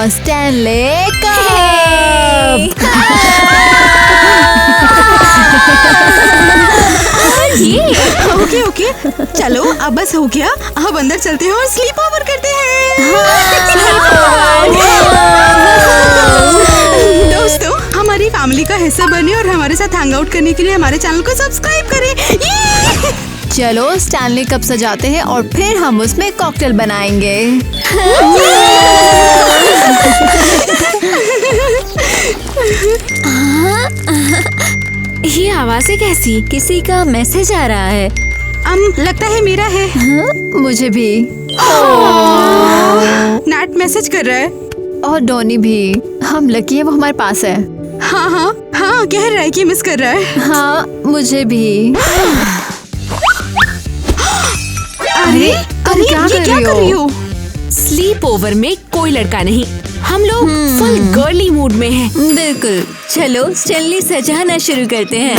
और Stanley cup. Okay चलो अब बस हो गया। अब अंदर चलते हैं और स्लीप ओवर करते हैं। दोस्तों हमारी फैमिली का हिस्सा बने और हमारे साथ हैंग आउट करने के लिए हमारे चैनल को सब्सक्राइब करें। चलो स्टैनली कप सजाते हैं और फिर हम उसमें कॉकटेल बनाएंगे। ये आवाज़ें कैसी? किसी का मैसेज आ रहा है। लगता है मेरा है। मुझे भी। नैट मैसेज कर रहा है। और डॉनी भी। हम लकी है वो हमारे पास है। हाँ कह रहा है कि मिस कर रहा है। हाँ मुझे भी। अरे क्या कर रही हो? स्लीप ओवर में कोई लड़का नहीं, हम लोग फुल गर्ली मूड में हैं। बिल्कुल। चलो स्टैनली सजाना शुरू करते हैं।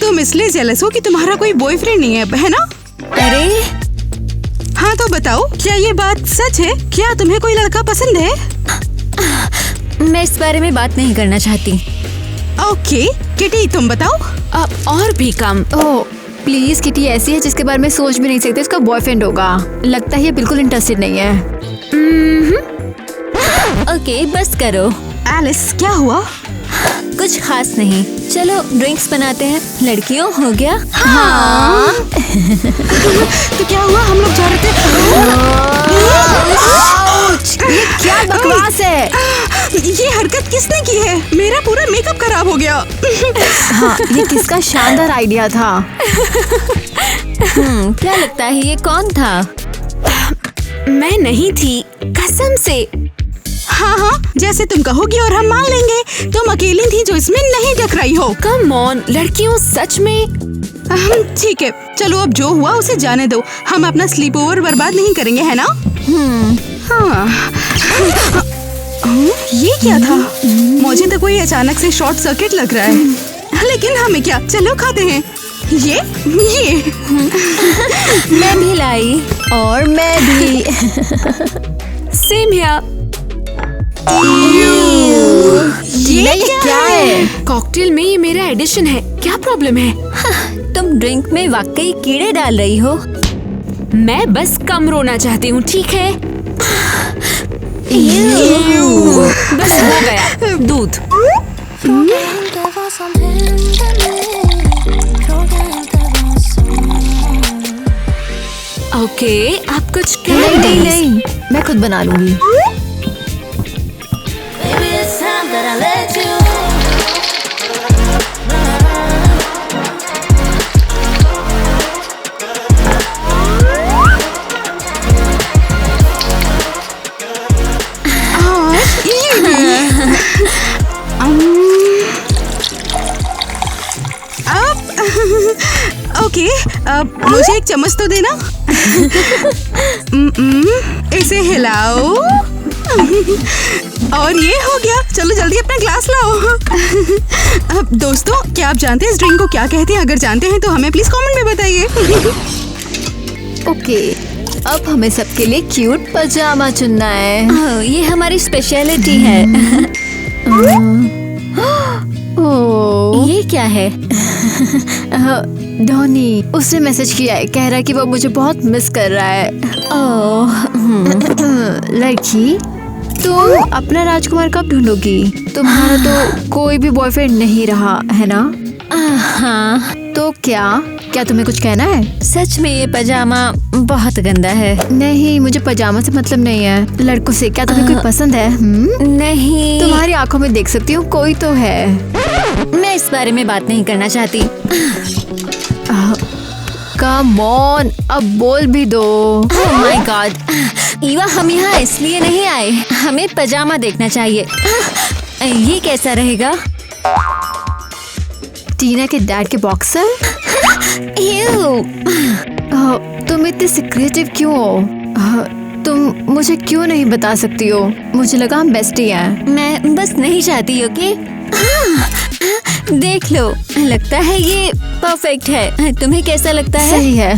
तुम इसलिए जेलस हो कि तुम्हारा कोई बॉयफ्रेंड नहीं है ना? अरे हाँ तो बताओ, क्या ये बात सच है? क्या तुम्हें कोई लड़का पसंद है? मैं इस बारे में बात नहीं करना चाहती। ओके किटी तुम बताओ। और भी कम। ओह प्लीज, किटी ऐसी है जिसके बारे में सोच भी नहीं सकते उसका बॉयफ्रेंड होगा। लगता है ये बिल्कुल इंटरेस्टेड नहीं है। ओके बस करो। एलिस क्या हुआ? कुछ खास नहीं। चलो ड्रिंक्स बनाते हैं। लड़कियों हो गया? हाँ। तो क्या हुआ? हम लोग जा रहे थे। ये क्या बकवास है? ये हरकत किसने की है? मेरा पूरा मेकअप खराब हो गया। हाँ, ये किसका शानदार आइडिया था। क्या लगता है ये कौन था? मैं नहीं थी, कसम से। हाँ जैसे तुम कहोगी और हम मान लेंगे। तुम अकेली थी जो इसमें नहीं टकराई हो। कम ऑन लड़कियों, सच में। ठीक है चलो अब जो हुआ उसे जाने दो। हम अपना स्लीप ओवर बर्बाद नहीं करेंगे, है ना? हाँ। ये क्या था? मुझे तो कोई अचानक से शॉर्ट सर्किट लग रहा है। लेकिन हमें क्या, चलो खाते हैं। ये मैं भी लाई। और मैं भी। Same here. ये क्या है? कॉकटेल में ये मेरा एडिशन है, क्या प्रॉब्लम है? तुम ड्रिंक में वाकई कीड़े डाल रही हो। मैं बस कम रोना चाहती हूँ, ठीक है? बस हो गया दूध। ओके आप कुछ कह नहीं, मैं खुद बना लूंगी। ओके मुझे एक चम्मच तो देना। इसे हिलाओ। और ये हो गया। चलो जल्दी अपना ग्लास लाओ। दोस्तों क्या आप जानते हैं इस ड्रिंक को क्या कहते हैं? अगर जानते हैं तो हमें प्लीज कमेंट में बताइए। ओके अब हमें सबके लिए क्यूट पजामा चुनना है। ये हमारी स्पेशलिटी है। ये क्या है? धोनी उसने मैसेज किया है, कह रहा है कि वो मुझे बहुत मिस कर रहा है। लड़की तुम अपना राजकुमार कब ढूंढोगी? तुम्हारा तो कोई भी बॉयफ्रेंड नहीं रहा है ना? हाँ तो क्या तुम्हें कुछ कहना है? सच में ये पजामा बहुत गंदा है। नहीं मुझे पजामा से मतलब नहीं है, लड़कों से। क्या तुम्हें कोई पसंद है? नहीं। तुम्हारी आंखों में देख सकती हूँ कोई तो है। मैं इस बारे में बात नहीं करना चाहती। कम ऑन अब बोल भी दो। ओह माय गॉड ईवा, हम यहाँ इसलिए नहीं आए, हमें पजामा देखना चाहिए। ये कैसा रहेगा? टीना के डैड के बॉक्सर? तुम तुम इतने सिक्रेटिव क्यों हो? तुम मुझे क्यों नहीं बता सकती हो? मुझे लगा हम बेस्टी हैं। मैं बस नहीं चाहती हो कि देख लो, लगता है ये परफेक्ट है। तुम्हें कैसा लगता है? सही है।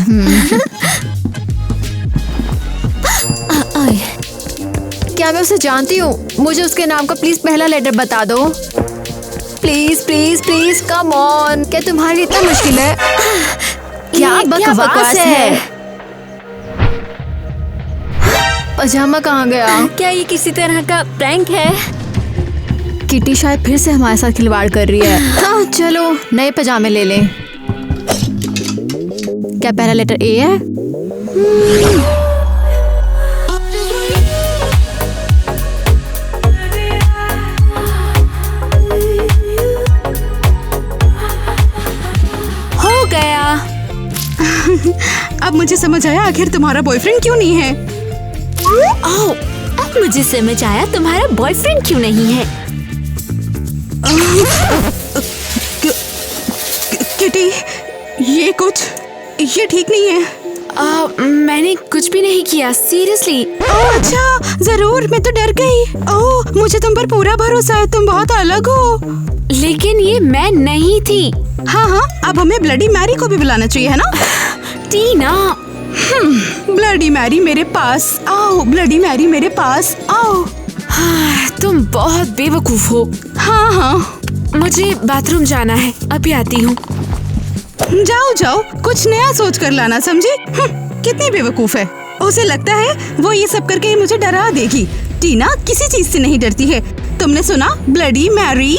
आय, क्या मैं उसे जानती हूँ? मुझे उसके नाम का प्लीज पहला लेटर बता दो। Please please please come on. क्या तुम्हारी इतना मुश्किल है? क्या बकवास है? पजामा कहाँ गया? क्या ये किसी तरह का प्रैंक है? किटी शायद फिर से हमारे साथ खिलवाड़ कर रही है। हाँ चलो नए पजामे ले लें। क्या पहला लेटर ए है? हो गया। अब मुझे समझ आया आखिर तुम्हारा बॉयफ्रेंड क्यों नहीं है। ओह, अब मुझे समझ आया तुम्हारा बॉयफ्रेंड क्यों नहीं है। किटी, ये ठीक नहीं है। मैंने कुछ भी नहीं किया, सीरियसली। ओह अच्छा, जरूर, मैं तो डर गई। ओह, मुझे तुम पर पूरा भरोसा है, तुम बहुत अलग हो। लेकिन ये मैं नहीं थी। हाँ हाँ, अब हमें ब्लडी मैरी को भी बुलाना चाहिए, है ना? टीना, ब्लडी मैरी मेरे पास आओ, ब्लडी मैरी मेरे पास आओ। तुम बहुत बेवकूफ हो। हाँ हाँ, मुझे बाथरूम जाना है, अभी आती हूँ। जाओ जाओ, कुछ नया सोच कर लाना, समझी? कितनी बेवकूफ है। उसे लगता है वो ये सब करके मुझे डरा देगी। टीना किसी चीज से नहीं डरती है। तुमने सुना ब्लडी मैरी?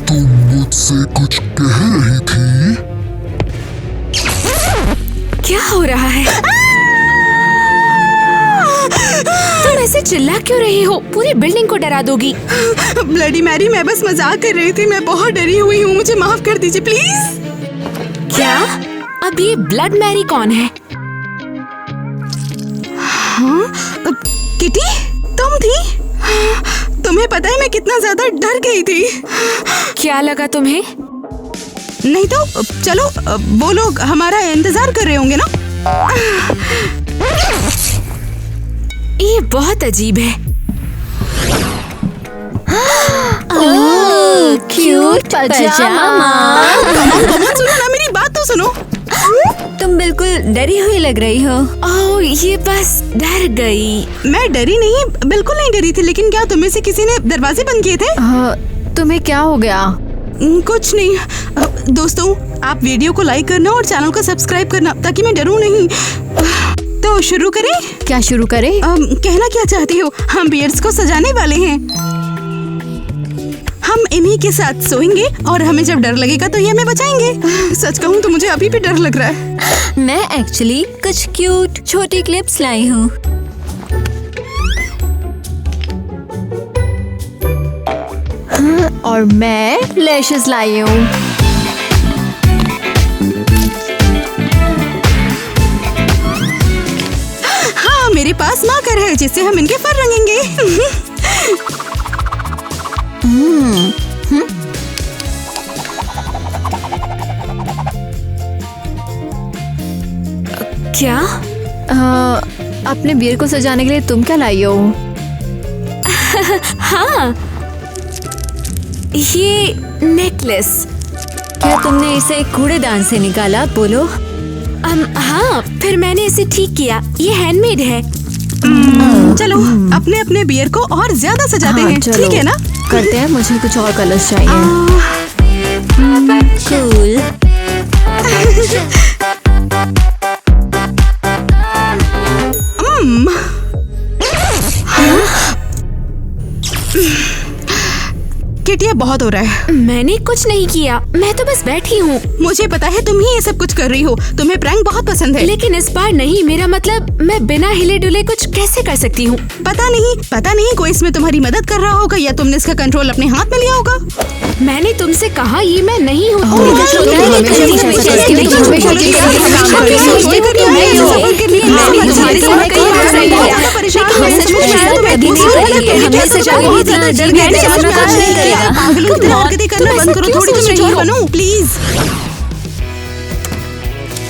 तुम मुझसे कुछ कह रही थी? क्या हो रहा है? तुम ऐसे चिल्ला क्यों रही हो? पूरी बिल्डिंग को डरा दोगी। ब्लडी मैरी, मैं बस मजाक कर रही थी, मैं बहुत डरी हुई हूँ, मुझे माफ कर दीजिए प्लीज। क्या? अब ये ब्लड मैरी कौन है? हाँ, किटी, तुम थी? तुम्हें पता है मैं कितना ज्यादा डर गई थी। क्या लगा तुम्हें? नहीं तो चलो, वो लोग हमारा इंतजार कर रहे होंगे ना। ये बहुत अजीब है। क्यूट पजामा। सुनो ना, मेरी बात तो सुनो। तुम बिल्कुल डरी हुई लग रही हो। ओह, ये बस डर गई। मैं डरी नहीं, बिल्कुल नहीं डरी थी, लेकिन क्या तुम्हें से किसी ने दरवाजे बंद किए थे? तुम्हें क्या हो गया? कुछ नहीं। दोस्तों, आप वीडियो को लाइक करना और चैनल को सब्सक्राइब करना ताकि मैं डरूं नहीं। तो शुरू करें? क्या शुरू करें? कहना क्या चाहती हो? हम बियर्ड्स को सजाने वाले हैं। हम इन्हीं के साथ सोएंगे और हमें जब डर लगेगा तो ये हमें बचाएंगे। सच कहूँ तो मुझे अभी भी डर लग रहा है। मैं एक्चुअली कुछ क्यूट छोटी क्लिप्स लाई हूँ। और मैं लैशेस लाई हूँ। हाँ, मेरे पास मार्कर है जिससे हम इनके फर रंगेंगे। क्या? अपने बियर को सजाने के लिए तुम क्या लाई हो? हाँ, ये नेकलेस। क्या तुमने इसे कूड़ेदान से निकाला? बोलो। हाँ, फिर मैंने इसे ठीक किया। ये हैंडमेड है। चलो अपने अपने बियर को और ज्यादा सजाते हैं, चलो, ठीक है ना? करते हैं। मुझे कुछ और कलर्स चाहिए। कूल। किटी, बहुत हो रहा है। मैंने कुछ नहीं किया, मैं तो बस बैठी हूँ। मुझे पता है तुम ही ये सब कुछ कर रही हो, तुम्हें प्रैंक बहुत पसंद है। लेकिन इस बार नहीं, मेरा मतलब मैं बिना हिले डुले कुछ कैसे कर सकती हूँ? पता नहीं कोई इसमें तुम्हारी मदद कर रहा होगा या तुमने इसका कंट्रोल अपने हाथ में लिया होगा। मैंने तुमसे कहा ये मैं नहीं हूँ। प्लीज।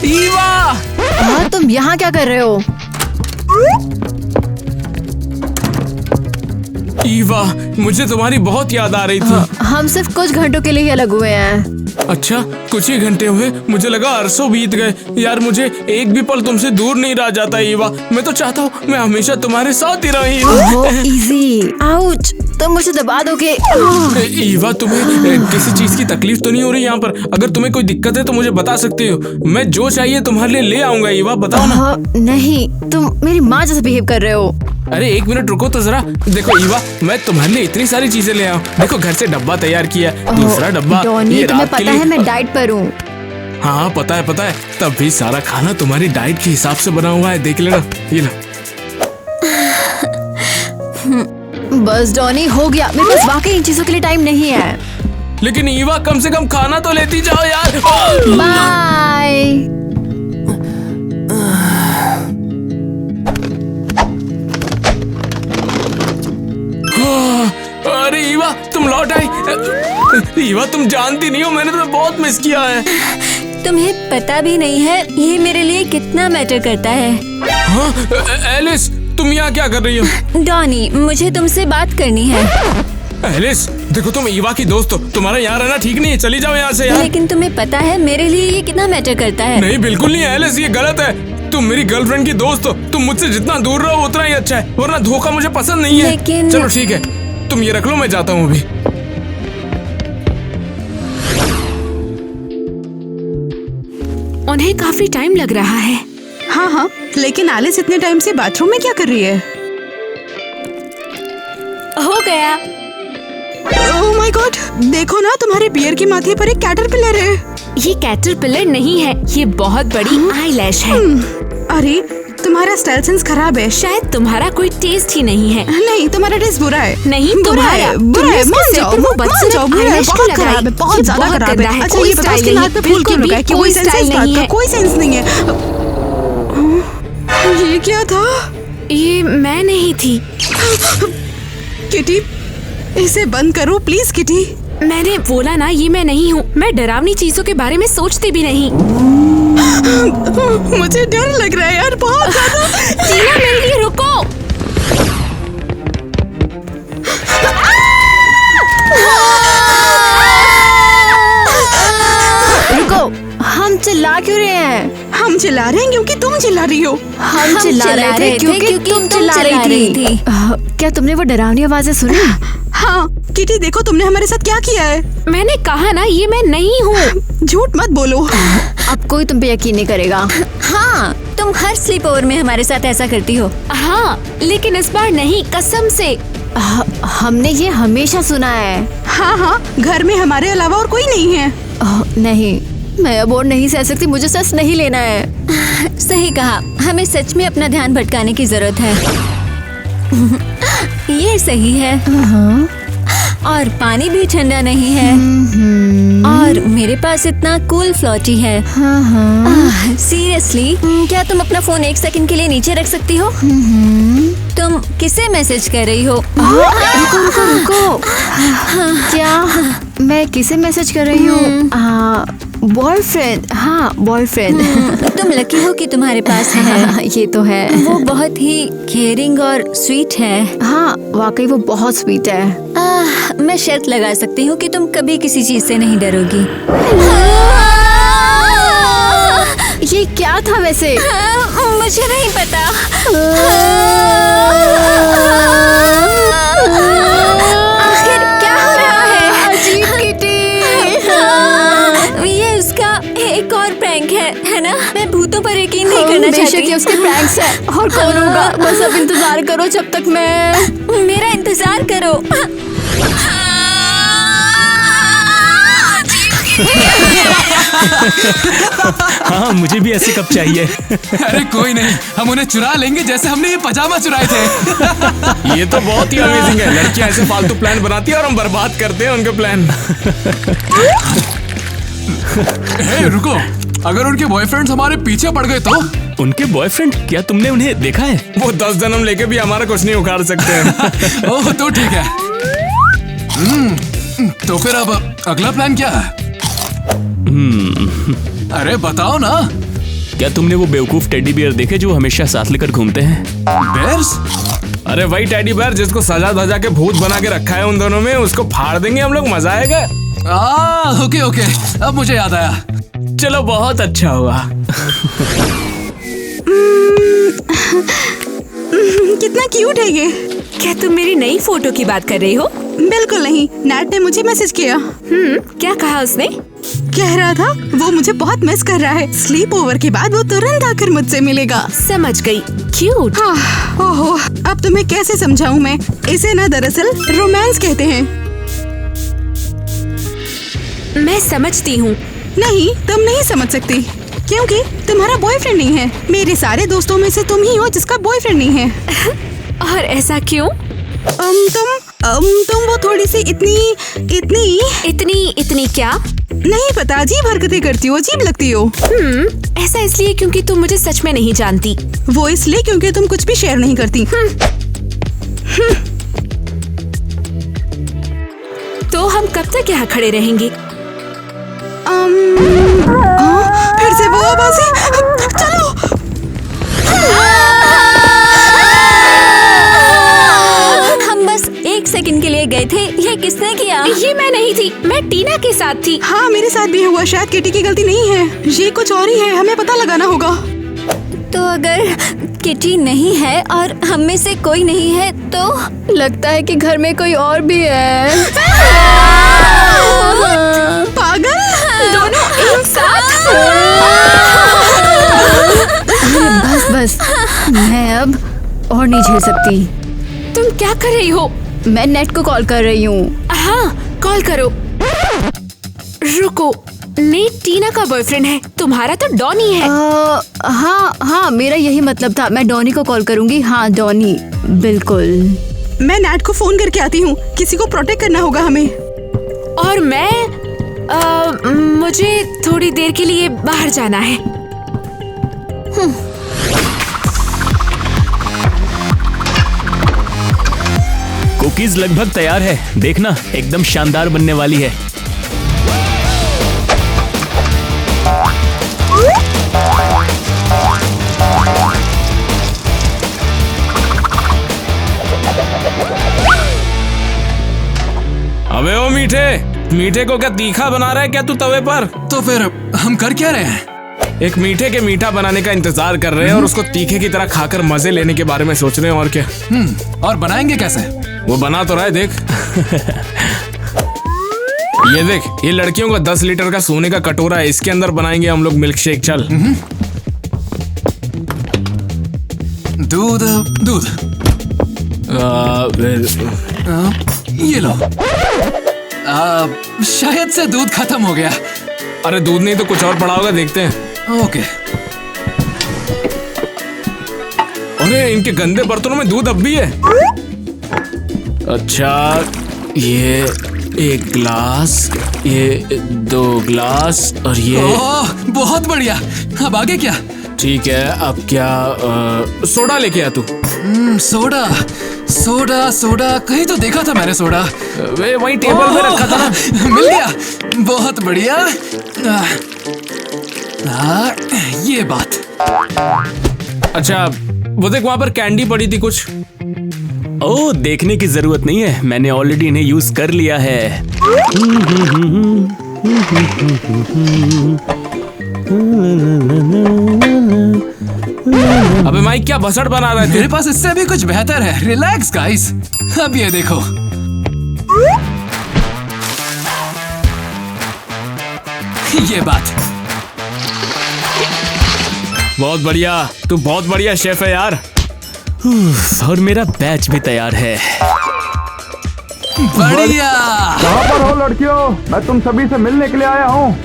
ईवा! हाँ, तुम यहाँ क्या कर रहे हो? ईवा, मुझे तुम्हारी बहुत याद आ रही थी। हम सिर्फ कुछ घंटों के लिए ही अलग हुए हैं। अच्छा, कुछ ही घंटे हुए, मुझे लगा अरसों बीत गए। यार मुझे एक भी पल तुमसे दूर नहीं रह जाता ईवा। मैं तो चाहता हूँ मैं हमेशा तुम्हारे साथ ही रहूं। ओह, इजी। आउच, तुम मुझे दबा दोगे। ईवा, तुम्हें किसी चीज की तकलीफ तो नहीं हो रही यहाँ पर? अगर तुम्हें कोई दिक्कत है तो मुझे बता सकते हो, मैं जो चाहिए तुम्हारे लिए ले आऊंगा। ईवा बताओ ना। नहीं, तुम मेरी माँ जैसे बिहेव कर रहे हो। अरे एक मिनट रुको तो जरा। देखो ईवा, मैं तुम्हारे लिए इतनी सारी चीजें ले आऊं। देखो घर से डब्बा तैयार किया, दूसरा डब्बा डॉनी, ये तुम्हें रात के पता लिए। है मैं डाइट पर हूँ। हाँ पता है, तब भी सारा खाना तुम्हारी डाइट के हिसाब से बना हुआ है, देख लेना। ये लो। बस डॉनी, हो गया। मेरे पास वाकई इन चीजों के लिए टाइम नहीं है। लेकिन ईवा कम से कम खाना तो लेती जाओ यार। बाय। अरे ईवा, तुम लौट आई। ईवा, तुम जानती नहीं हो मैंने तुम्हें बहुत मिस किया है। तुम्हें पता भी नहीं है ये मेरे लिए कितना मैटर करता है। हाँ, एलिस, तुम यहाँ क्या कर रही हो? डॉनी, मुझे तुमसे बात करनी है। एलिस, देखो तुम ईवा की दोस्त हो, तुम्हारा यहाँ रहना ठीक नहीं है, चली जाओ यहाँ से यार। लेकिन तुम्हें पता है मेरे लिए ये कितना मैटर करता है। नहीं, बिल्कुल नहीं एलिस, ये गलत है। तुम मेरी गर्लफ्रेंड की दोस्त हो, तुम मुझसे जितना दूर रहो उतना ही अच्छा है, वरना धोखा मुझे पसंद नहीं है। लेकिन चलो ठीक है, तुम ये रख लो, मैं जाता हूँ अभी। उन्हें काफी टाइम लग रहा है। हाँ, लेकिन एलिस इतने टाइम से बाथरूम में क्या कर रही है? हो गया। ओह माय गॉड, देखो ना तुम्हारे बियर के माथे पर एक कैटरपिलर है। ये कैटरपिलर नहीं है, ये बहुत बड़ी आईलैश है। अरे तुम्हारा स्टाइल सेंस खराब है। शायद तुम्हारा कोई टेस्ट ही नहीं है। नहीं, तुम्हारा टेस्ट बुरा है। नहीं, तुम्हारा बुरा है। तुमने मान इसके जाओ, सिर पे वो मान बदसूरत जाओ, बुरा है, eyelash बहुत लगाई। खराब है, बहुत ये ज्यादा खराब गंदा है। अच्छा कोई ये बताओ, style उसके नहीं नाक पे है, फूल क्यों बिल्कुल लगा है? भी कि कोई कोई सेंस है style इस बात नहीं का? है। कोई सेंस नहीं है। ये क्या था? ये मैं नहीं थी। किटी, इसे बंद करो प्लीज किटी। मैंने बोला ना, ये मैं नहीं हूँ। मैं डरावनी चीजों के बारे में सोचती भी नहीं। मुझे डर लग रहा है यार, बहुत ज्यादा। टीना, मेरे लिए रुको। रुको, हम चिल्ला क्यों रहे हैं? हम चिल्ला रहे हैं क्योंकि तुम चिल्ला रही हो। हम चिल्ला रहे थे क्योंकि तुम चिल्ला रही थी। क्या तुमने वो डरावनी आवाजें सुनी? हाँ किटी, देखो तुमने हमारे साथ क्या किया है। मैंने कहा ना, ये मैं नहीं हूँ। झूठ मत बोलो। अब कोई तुम पे यकीन नहीं करेगा। हाँ, तुम हर स्लीप ओवर में हमारे साथ ऐसा करती हो। हाँ, लेकिन इस बार नहीं, कसम से। हमने ये हमेशा सुना है। हाँ, घर में हमारे अलावा और कोई नहीं है। नहीं, मैं अब और नहीं सह सकती, मुझे सच नहीं लेना है। सही कहा, हमें सच में अपना ध्यान भटकाने की जरूरत है। ये सही है। और पानी भी ठंडा नहीं है। और मेरे पास इतना कूल फ्लॉटी है। सीरियसली, क्या तुम अपना फोन 1 सेकंड के लिए नीचे रख सकती हो? तुम किसे मैसेज कर रही हो? रुको। क्या मैं किसे मैसेज कर रही हूँ? बॉयफ्रेंड। हाँ, बॉयफ्रेंड। तुम लकी हो कि तुम्हारे पास है। ये तो है। वो बहुत ही केयरिंग और स्वीट है। हाँ, वाकई वो बहुत स्वीट है। मैं शर्त लगा सकती हूँ कि तुम कभी किसी चीज से नहीं डरोगी। ये क्या था वैसे? मुझे नहीं पता। आखिर क्या हो रहा है? अजीब किटी। ये उसका एक और प्रैंक है ना? मैं भूतों पर यकीन नहीं करना बेशक चाहती। ये उसके प्रैंक्स है। और कौन होगा? बस अब इंतजार करो जब तक मैं। मेरा इंतजार करो। हाँ, मुझे भी ऐसे कप चाहिए। अरे कोई नहीं, हम उन्हें चुरा लेंगे जैसे हमने ये पजामा चुराए थे। ये तो बहुत ही अमेजिंग है। लड़कियां ऐसे फालतू प्लान बनाती है और हम बर्बाद करते हैं उनके प्लान। हे, रुको, अगर उनके बॉयफ्रेंड्स हमारे पीछे पड़ गए तो? उनके बॉयफ्रेंड? क्या तुमने उन्हें देखा है? वो 10 जन्म लेके भी हमारा कुछ नहीं उखाड़ सकते हैं। ओह, तो ठीक है। तो फिर अब अगला प्लान क्या है? अरे बताओ ना। क्या तुमने वो बेवकूफ टेडी बियर देखे जो हमेशा साथ लेकर घूमते हैं? बेयर्स? अरे वही टेडी बेयर जिसको सजा धजा के भूत बना के रखा है उन दोनों में, उसको फाड़ देंगे हम लोग, मजा आएगा। ओके ओके, अब मुझे याद आया। चलो, बहुत अच्छा हुआ। कितना क्यूट है ये। क्या तुम मेरी नई फोटो की बात कर रही हो? बिल्कुल नहीं, नैट ने मुझे मैसेज किया। क्या कहा उसने? कह रहा था वो मुझे बहुत मिस कर रहा है। स्लीप ओवर के बाद वो तुरंत आकर मुझसे मिलेगा। समझ गई, क्यूट। ओहो, अब तुम्हें कैसे समझाऊं मैं? इसे ना दरअसल रोमांस कहते हैं। मैं समझती हूँ। नहीं, तुम नहीं समझ सकती, क्योंकि तुम्हारा बॉयफ्रेंड नहीं है। मेरे सारे दोस्तों में से तुम ही हो जिसका बॉयफ्रेंड नहीं है। और ऐसा क्यों? तुम वो थोड़ी सी इतनी क्या? नहीं पता, अजीब हरकतें करती हो, अजीब लगती हो। ऐसा इसलिए क्योंकि तुम मुझे सच में नहीं जानती। वो इसलिए क्योंकि तुम कुछ भी शेयर नहीं करती। तो हम कब तक यहाँ खड़े रहेंगे? फिर से वो आवाज़ें। चलो। हम बस 1 सेकंड के लिए गए थे। ये किसने किया? ये मैं नहीं थी, मैं टीना के साथ थी। हाँ, मेरे साथ भी हुआ। शायद किटी की गलती नहीं है, ये कुछ और ही है। हमें पता लगाना होगा। तो अगर किटी नहीं है और हम में से कोई नहीं है तो लगता है कि घर में कोई और भी है। पागल, दोनों एक साथ। बस मैं अब और नहीं झेल सकती। तुम क्या कर रही हो? मैं नेट को कॉल कर रही हूँ। हाँ, कॉल करो। रुको, नेट टीना का बॉयफ्रेंड है, तुम्हारा तो डॉनी है। हाँ, मेरा यही मतलब था। मैं डॉनी को कॉल करूंगी। हाँ, डॉनी, बिल्कुल। मैं नैट को फोन करके आती हूँ। किसी को प्रोटेक्ट करना होगा हमें। और मुझे थोड़ी देर के लिए बाहर जाना है। कुकीज लगभग तैयार है, देखना एकदम शानदार बनने वाली है। अबे ओ मीठे को क्या तीखा बना रहा है क्या तू तवे पर? तो फिर हम कर क्या रहे हैं? एक मीठे के मीठा बनाने का इंतजार कर रहे हैं और उसको तीखे की तरह खाकर मजे लेने के बारे में सोच रहे हैं। और क्या? और बनाएंगे कैसे? वो बना तो रहा है, देख। ये देख, ये लड़कियों का 10 लीटर का सोने का कटोरा है, इसके अंदर बनाएंगे हम लोग मिल्क शेक। चल। दूध। ये लो। शायद से दूध खत्म हो गया। अरे दूध नहीं तो कुछ और पड़ा होगा, देखते हैं। ओके। अरे इनके गंदे बर्तनों में दूध अब भी है। अच्छा, ये 1 गिलास, ये 2 गिलास और ये। ओह, बहुत बढ़िया। अब आगे क्या? ठीक है, अब क्या? सोडा लेके आ तू। सोडा कहीं तो देखा था मैंने सोडा। वे वही टेबल पे रखा था ना। मिल गया, बहुत बढ़िया। ये बात। अच्छा, वो देख वहाँ पर कैंडी पड़ी थी कुछ। ओह, देखने की जरूरत नहीं है, मैंने ऑलरेडी इन्हें यूज कर लिया है। अबे माइक, क्या भसड़ बना रहा है? मेरे पास इससे भी कुछ बेहतर है। Relax guys. अब ये देखो। ये बात। बहुत बढ़िया, तू बहुत बढ़िया शेफ है यार। और मेरा बैच भी तैयार है। बढ़िया। कहाँ पर हो लड़कियों? मैं तुम सभी से मिलने के लिए आया हूँ।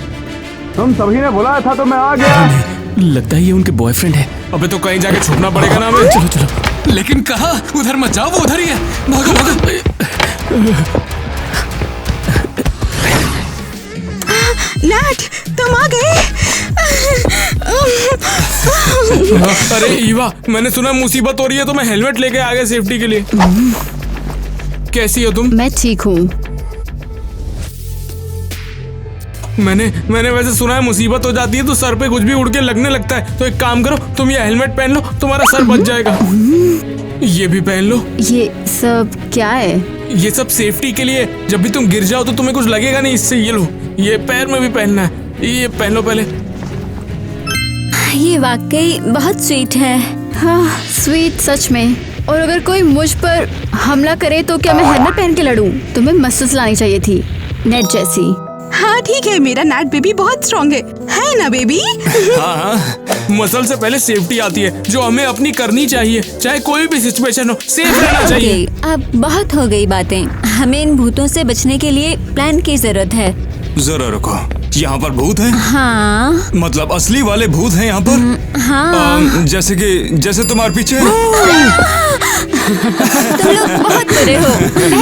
तुम सभी ने बुलाया था तो मैं आ गया। लगता है ये उनके बॉयफ्रेंड है। अबे तो कहीं जाके छुपना पड़ेगा ना हमें। चलो चलो। लेकिन कहा? उधर मत जाओ, वो उधर ही है। भागो भागो। नैट, तुम आ गए। अरे ईवा, मैंने सुना मुसीबत हो रही है तो मैं हेलमेट लेके आ गया सेफ्टी के लिए। कैसी हो तुम? मैं ठीक हूँ। मैंने वैसे सुना है मुसीबत हो जाती है तो सर पे कुछ भी उड़ के लगने लगता है। तो एक काम करो, तुम ये हेलमेट पहन लो, तुम्हारा सर बच जाएगा। ये भी पहन लो। ये सब क्या है? ये सब सेफ्टी के लिए। जब भी तुम गिर जाओ तो तुम्हें कुछ लगेगा नहीं इससे। ये लो, ये पैर में भी पहनना है। ये पहन लो पहले। ये वाकई बहुत स्वीट है। हाँ, स्वीट सच में। और अगर कोई मुझ पर हमला करे तो क्या मैं हेलमेट पहन के लड़ूं? तुम्हें मसल्स लानी चाहिए थी, नेट जैसी। हाँ ठीक है, मेरा नैट बेबी बहुत स्ट्रॉन्ग है ना बेबी? हाँ, मसल से पहले सेफ्टी आती है जो हमें अपनी करनी चाहिए, चाहे कोई भी सिचुएशन हो। सेफ रहना चाहिए। ओके, अब बहुत हो गई बातें। हमें इन भूतों से बचने के लिए प्लान की जरूरत है। जरा रुको, यहाँ पर भूत हैं? हाँ। मतलब असली वाले भूत हैं यहाँ पर? हाँ। जैसे तुम्हारे पीछे। तुम लोग बहुत बुरे हो।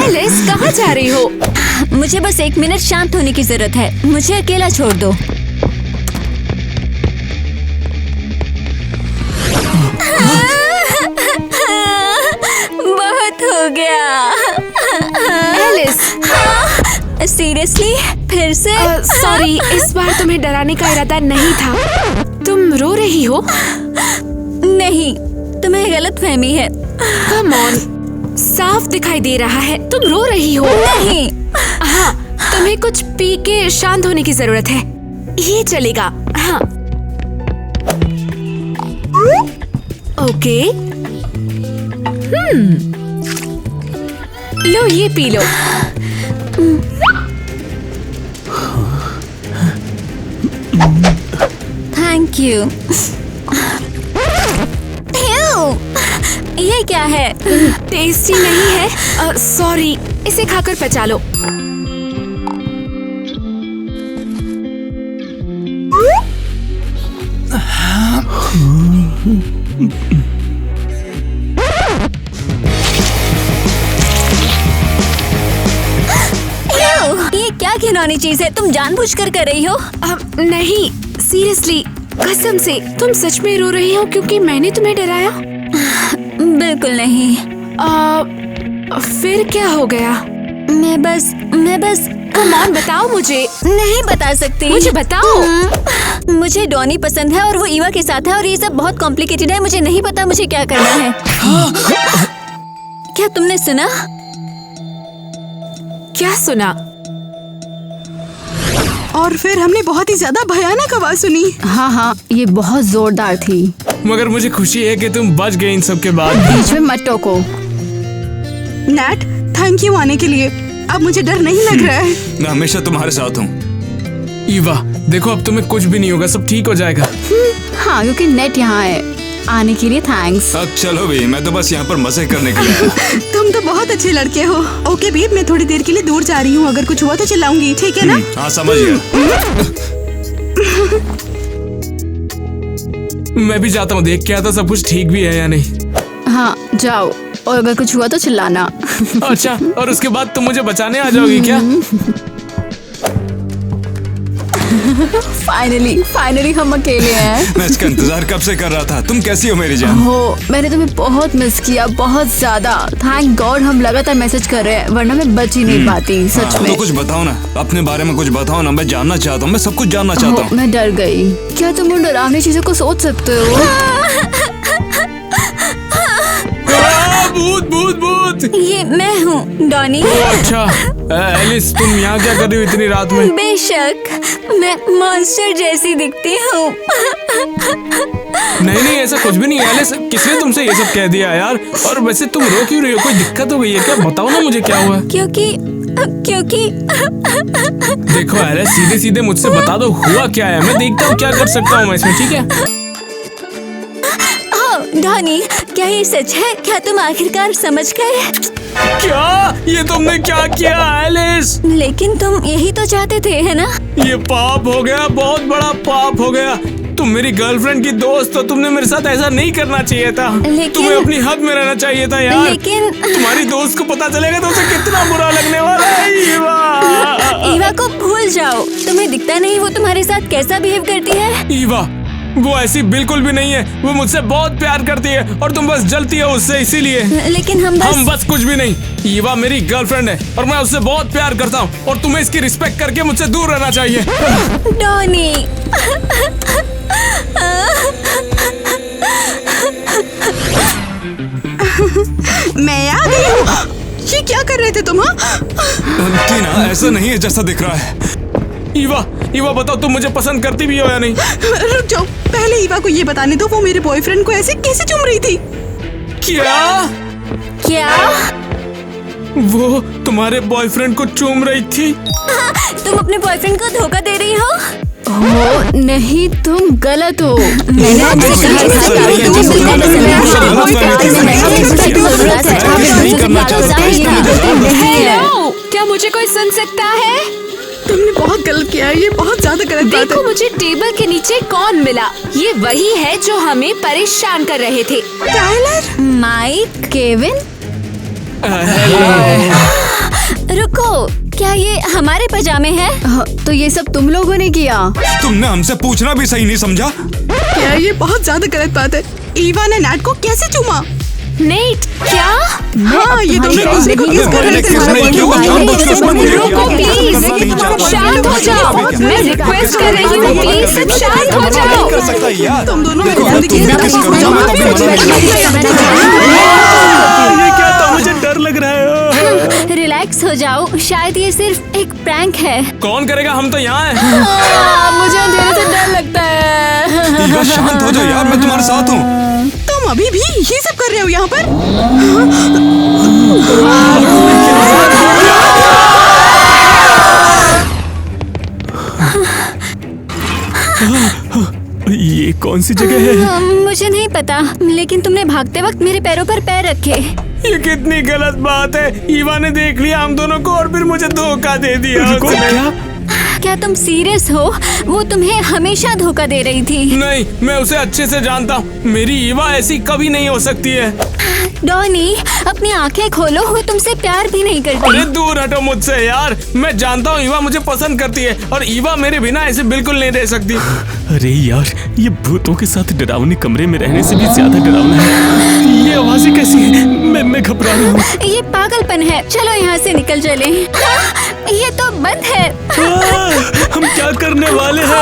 एलिस, कहाँ जा रही हो? मुझे बस 1 मिनट शांत होने की जरूरत है। मुझे अकेला छोड़ दो। बहुत हो गया। Alice, seriously? फिर से? सॉरी, इस बार तुम्हें डराने का इरादा नहीं था। तुम रो रही हो? नहीं, तुम्हें गलतफहमी है। कम ऑन, साफ दिखाई दे रहा है तुम रो रही हो। नहीं। हाँ, तुम्हें कुछ पी के शांत होने की जरूरत है। ये चलेगा। हाँ, ओके। लो, ये पी लो। Thank you. ये क्या है? टेस्टी नहीं है। सॉरी, इसे खाकर पचा लो। ये क्या घिनौनी चीज है? तुम जानबूझकर कर रही हो? नहीं, सीरियसली, कसम से। तुम सच में रो रही हो क्योंकि मैंने तुम्हें डराया? बिल्कुल नहीं। फिर क्या हो गया? मैं बस कम ऑन, बताओ मुझे। नहीं बता सकती। मुझे बताओ। मुझे डॉनी पसंद है और वो ईवा के साथ है और ये सब बहुत कॉम्प्लिकेटेड है। मुझे नहीं पता मुझे क्या करना है। क्या तुमने सुना? क्या सुना? और फिर हमने बहुत ही ज्यादा भयानक आवाज सुनी। हाँ, ये बहुत जोरदार थी। मगर मुझे खुशी है कि तुम बच गए इन सब के बाद। बीच में मत टोको। नैट, थैंक यू आने के लिए। अब मुझे डर नहीं लग रहा है। मैं हमेशा तुम्हारे साथ हूँ। ईवा, देखो अब तुम्हें कुछ भी नहीं होगा, सब ठीक हो जाएगा। हाँ, क्योंकि नेट यहाँ है। आने के लिए थैंक्स। अब चलो भी, मैं तो बस यहाँ पर मजे करने के लिए आया। तुम तो बहुत अच्छे लड़के हो। ओके बेब, मैं थोड़ी देर के लिए दूर जा रही हूँ। अगर कुछ हुआ तो चिल्लाऊंगी, ठीक है ना? हाँ, समझ गया। मैं भी जाता हूँ, देख के आता सब कुछ ठीक भी है या नहीं। हाँ, जाओ। और अगर कुछ हुआ तो चिल्लाना। अच्छा, और उसके बाद तुम मुझे बचाने आ जाओगी क्या? फाइनली हम अकेले हैं। मैं इसका इंतजार कब से कर रहा था। तुम कैसी हो मेरी जान? मैंने तुम्हें बहुत मिस किया, बहुत ज्यादा। थैंक गॉड हम लगातार मैसेज कर रहे हैं, वरना मैं बच ही नहीं पाती। सच में। तो कुछ बताओ ना, अपने बारे में कुछ बताओ ना। मैं जानना चाहता हूँ, मैं सब कुछ जानना चाहता हूँ। मैं डर गई। क्या तुम उन डरावनी चीजों को सोच सकते हो? भूत भूत भूत। ये मैं हूँ, डॉनी। अच्छा, एलिस, तुम यहाँ क्या कर रही हो इतनी रात में? बेशक, मैं मॉन्स्टर जैसी दिखती हूँ। नहीं, ऐसा कुछ भी नहीं है एलिस। किसने तुमसे ये सब कह दिया यार? और वैसे तुम रो क्यों रही हो? कोई दिक्कत हो गई है क्या? बताओ ना मुझे क्या हुआ। क्योंकि देखो एलिस, सीधे सीधे मुझसे बता दो हुआ क्या है। मैं देखता हूँ क्या कर सकता हूँ मैं इसमें, ठीक है? डॉनी, क्या ये सच है? क्या तुम आखिरकार समझ गए? क्या? ये तुमने क्या किया एलिस? लेकिन तुम यही तो चाहते थे, है ना? ये पाप हो गया, बहुत बड़ा पाप हो गया। तुम मेरी गर्लफ्रेंड की दोस्त हो, तुमने मेरे साथ ऐसा नहीं करना चाहिए था। तुम्हें अपनी हद में रहना चाहिए था यार। लेकिन तुम्हारी दोस्त को पता चलेगा तो उसे कितना बुरा लगने वाला है। ईवा को भूल जाओ। तुम्हें दिखता नहीं वो तुम्हारे साथ कैसा बिहेव करती है? ईवा वो ऐसी बिल्कुल भी नहीं है। वो मुझसे बहुत प्यार करती है और तुम बस जलती हो उससे, इसीलिए। लेकिन हम बस कुछ भी नहीं। ईवा मेरी गर्लफ्रेंड है और मैं उससे बहुत प्यार करता हूँ और तुम्हें इसकी रिस्पेक्ट करके मुझसे दूर रहना चाहिए। डॉनी मैं आ गई हूँ। ये क्या कर रहे थे तुम? टीना, ऐसा नहीं है जैसा दिख रहा है। ईवा बताओ, तुम मुझे पसंद करती भी हो या नहीं? रुक जाओ, पहले ईवा को ये बताने दो वो मेरे बॉयफ्रेंड को ऐसे कैसे चूम रही थी। क्या? वो तुम्हारे बॉयफ्रेंड को चूम रही थी? तुम अपने बॉयफ्रेंड को धोखा दे रही हो? हो नहीं, तुम गलत हो। हेलो, क्या मुझे कोई सुन सकता है? तुमने बहुत गलत किया है, ये बहुत ज्यादा गलत बात है। देखो मुझे टेबल के नीचे कौन मिला। ये वही है जो हमें परेशान कर रहे थे। टाइलर, माइक, केविन, रुको, क्या ये हमारे पजामे हैं? तो ये सब तुम लोगों ने किया? तुमने हमसे पूछना भी सही नहीं समझा। क्या ये बहुत ज्यादा गलत बात है। ईवा ने नैट को कैसे चूमा? नेट, क्या? हाँ, ये तुमने दूसरे को किस कर रहे थे? रुको प्लीज, शांत हो जाओ। मैं रिक्वेस्ट कर रही हूँ, प्लीज सब शांत हो जाओ। तुम दोनों देखो, हम तुम्हें किस करो जाओ, मैं तुम्हें ये क्या था? मुझे डर लग रहा है। रिलैक्स हो जाओ, शायद ये सिर्फ एक प्रैंक है। कौन करेगा? हम तो यहाँ हैं। मुझे अंधेरे से डर लगता है। ईवा, शांत हो जाओ यार, मैं तुम्हारे साथ हूँ। तुम अभी भी ये सब कर रहे हो यहाँ पर? ये कौन सी जगह है? मुझे नहीं पता, लेकिन तुमने भागते वक्त मेरे पैरों पर पैर रखे। ये कितनी गलत बात है। ईवा ने देख लिया हम दोनों को और फिर मुझे धोखा दे दिया। क्या तुम सीरियस हो? वो तुम्हें हमेशा धोखा दे रही थी। नहीं, मैं उसे अच्छे से जानता हूँ। मेरी ईवा ऐसी कभी नहीं हो सकती है। डॉनी, अपनी आंखें खोलो, वो तुमसे प्यार भी नहीं करती। अरे दूर हटो मुझसे यार। मैं जानता हूँ ईवा मुझे पसंद करती है और ईवा मेरे बिना ऐसे बिल्कुल नहीं रह सकती। अरे यार, ये भूतों के साथ डरावने कमरे में रहने से भी ज्यादा डरावना है। ये आवाजें कैसी हैं? मैं घबरा रहा हूँ। ये पागलपन है। चलो यहाँ से निकल चले। ये तो बंद है। हम क्या करने वाले हैं?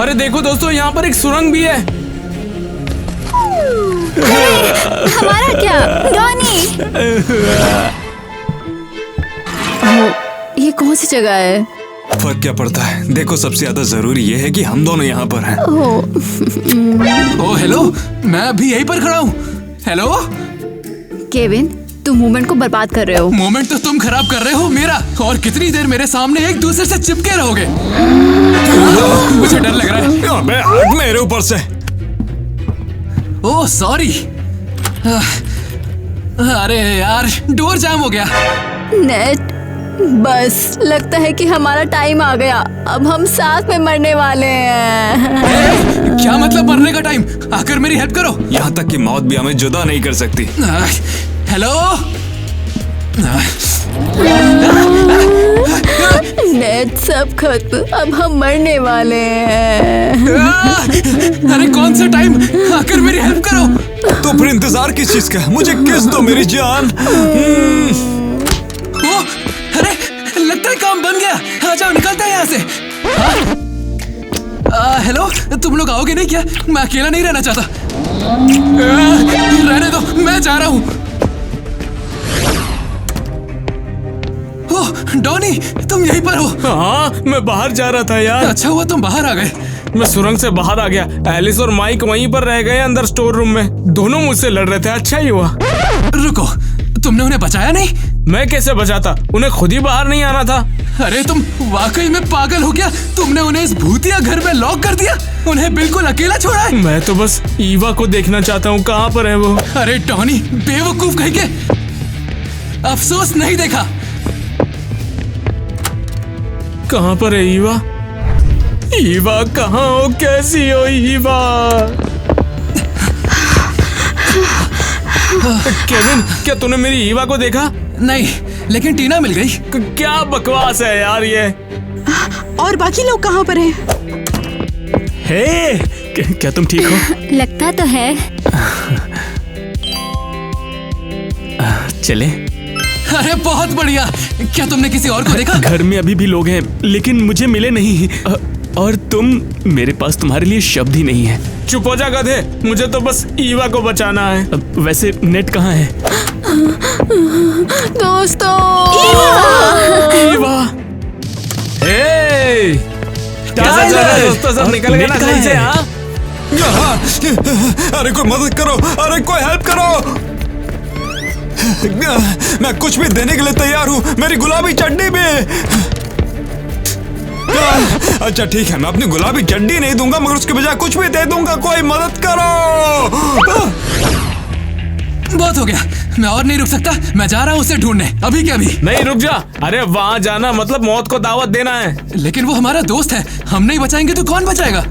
अरे देखो दोस्तों, यहाँ पर एक सुरंग भी है। हमारा क्या? डॉनी, ये कौन सी जगह है? फर्क क्या पड़ता है? देखो, सबसे ज्यादा जरूरी ये है कि हम दोनों यहाँ पर हैं। ओ हेलो, मैं अभी यहीं पर खड़ा हूँ। हेलो केविन, तुम मूवमेंट को बर्बाद कर रहे हो। मोमेंट तो तुम खराब कर रहे हो मेरा। और कितनी देर मेरे सामने एक दूसरे से चिपके रहोगे? मुझे डर लग रहा है। अबे हट मेरे ऊपर से। Oh sorry. अरे यार, डोर जाम हो गया। नेट, बस लगता है कि हमारा टाइम आ गया। अब हम साथ में मरने वाले हैं। क्या मतलब मरने का टाइम? आकर मेरी हेल्प करो। यहाँ तक कि मौत भी हमें जुदा नहीं कर सकती। हेलो, नेट, सब खत्म। अब हम मरने वाले हैं। अरे कौन सा टाइम? आकर मेरी हेल्प करो। तो फिर इंतजार किस चीज का? मुझे किस दो मेरी जान। ओ, अरे लगता है काम बन गया। आ जाओ, निकलते हैं यहाँ से। हेलो, तुम लोग आओगे नहीं क्या? मैं अकेला नहीं रहना चाहता। रहने दो, मैं जा रहा हूँ। ओह डॉनी, तुम यहीं पर हो? हाँ, मैं बाहर जा रहा था यार। अच्छा हुआ तुम बाहर आ गए। मैं सुरंग से बाहर आ गया। एलिस और माइक वहीं पर रह गए अंदर स्टोर रूम में। दोनों मुझसे लड़ रहे थे। अच्छा ही हुआ। रुको, तुमने उन्हें बचाया नहीं? मैं कैसे बचाता? उन्हें खुद ही बाहर नहीं आना था। अरे तुम वाकई में पागल हो गया? तुमने उन्हें इस भूतिया घर में लॉक कर दिया, उन्हें बिल्कुल अकेला छोड़ा है। मैं तो बस ईवा को देखना चाहता हूँ, कहाँ पर है वो? अरे टॉनी, बेवकूफ कहीं के, अफसोस नहीं देखा। कहाँ पर है ईवा? ईवा कहाँ हो? कैसी हो ईवा? केविन, क्या तूने मेरी ईवा को देखा? नहीं, लेकिन टीना मिल गई। क्या बकवास है यार ये। और बाकी लोग कहाँ पर हैं? हे, क्या तुम ठीक हो? लगता तो है। चले। अरे बहुत बढ़िया। क्या तुमने किसी और को देखा? घर में अभी भी लोग हैं, लेकिन मुझे मिले नहीं। और तुम, मेरे पास तुम्हारे लिए शब्द ही नहीं है। चुप हो जा गधे, मुझे तो बस ईवा को बचाना है। वैसे नेट कहाँ है? दोस्तों, ईवा! ए! कैसा चल रहा है दोस्तों? सब निकल गए ना कहीं से? हाँ? अरे कोई मदद करो, अरे कोई हेल्प करो। मैं कुछ भी देने के लिए तैयार हूँ, मेरी गुलाबी चड्डी भी। अच्छा ठीक है, मैं अपनी गुलाबी चड्डी नहीं दूंगा, मगर उसके बजाय कुछ भी दे दूंगा। कोई मदद करो। बहुत हो गया, मैं और नहीं रुक सकता। मैं जा रहा हूँ उसे ढूंढने, अभी के अभी। नहीं रुक जा। अरे वहाँ जाना मतलब मौत को दावत देना है। लेकिन वो हमारा दोस्त है, हम नहीं बचाएंगे तो कौन बचाएगा?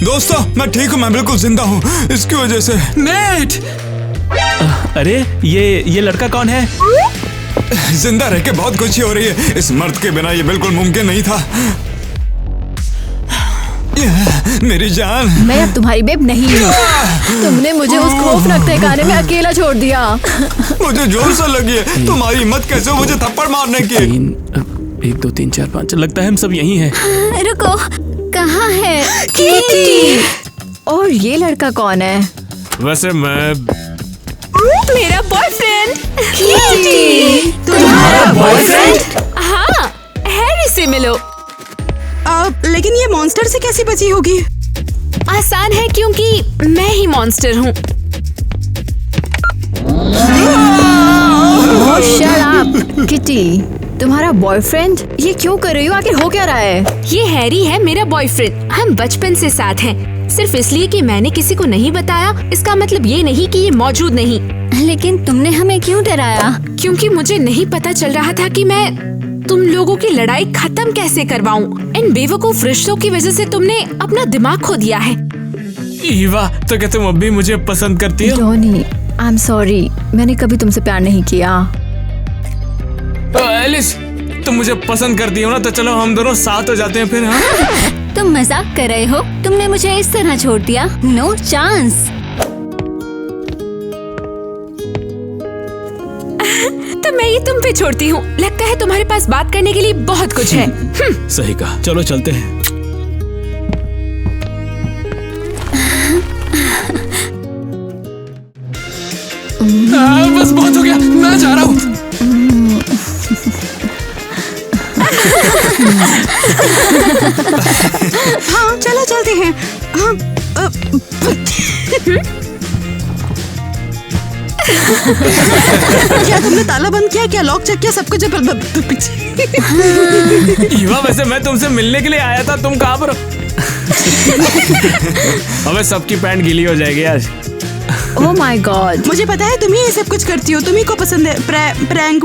दोस्तों मैं ठीक हूँ, मैं बिल्कुल जिंदा हूँ, इसकी वजह से। नेट! अरे ये लड़का कौन है? जिंदा रह के बहुत खुशी हो रही है। इस मर्द के बिना ये बिल्कुल मुमकिन नहीं था। मेरी जान, मैं अब तुम्हारी बेब नहीं हूँ। तुमने मुझे उस खौफनाक तहखाने में अकेला छोड़ दिया। मुझे जोर से लगी है। तुम्हारी हिम्मत कैसे हो मुझे थप्पड़ मारने की? 1 2 3 4 5, लगता है हम सब यहीं हैं। रुको, कहाँ है? और ये लड़का कौन है? वैसे मैं मेरा बॉयफ्रेंड। तुम्हारा बॉयफ्रेंड? हाँ, हैरी से मिलो। लेकिन ये मॉन्स्टर से कैसे बची होगी? आसान है क्योंकि मैं ही मॉन्स्टर हूँ। शट अप किटी, तुम्हारा बॉयफ्रेंड? ये क्यों कर रही हो? आखिर हो क्या रहा है? ये हैरी है मेरा बॉयफ्रेंड। हम बचपन से साथ हैं। सिर्फ इसलिए कि मैंने किसी को नहीं बताया, इसका मतलब ये नहीं कि ये मौजूद नहीं। लेकिन तुमने हमें क्यों डराया? क्योंकि मुझे नहीं पता चल रहा था कि मैं तुम लोगों की लड़ाई खत्म कैसे करवाऊं। इन बेवकूफ रिश्तों की वजह से तुमने अपना दिमाग खो दिया है। ईवा, तो क्या तुम अब भी मुझे पसंद करती हो? टोनी, आई एम सॉरी, मैंने कभी तुमसे प्यार नहीं किया। एलिस, तुम मुझे पसंद करती हो ना, तो चलो हम दोनों साथ हो जाते हैं फिर। हाँ? तुम मजाक कर रहे हो? तुमने मुझे इस तरह छोड़ दिया? No chance. तो मैं ये तुम पे छोड़ती हूँ। लगता है तुम्हारे पास बात करने के लिए बहुत कुछ है। सही कहा, चलो चलते हैं। बस बहुत हो गया, मैं जा रहा हूँ। हाँ चलो चलते हैं। हाँ क्या तुमने ताला बंद किया? क्या लॉक चेक किया? सब कुछ ईवा, वैसे मैं तुमसे मिलने के लिए आया था, तुम कहाँ पर हो? अबे सबकी पैंट गीली हो जाएगी आज। ओह माय गॉड, मुझे पता है तुम ही ये सब कुछ करती हो, तुम्ही को पसंद है प्रैंक।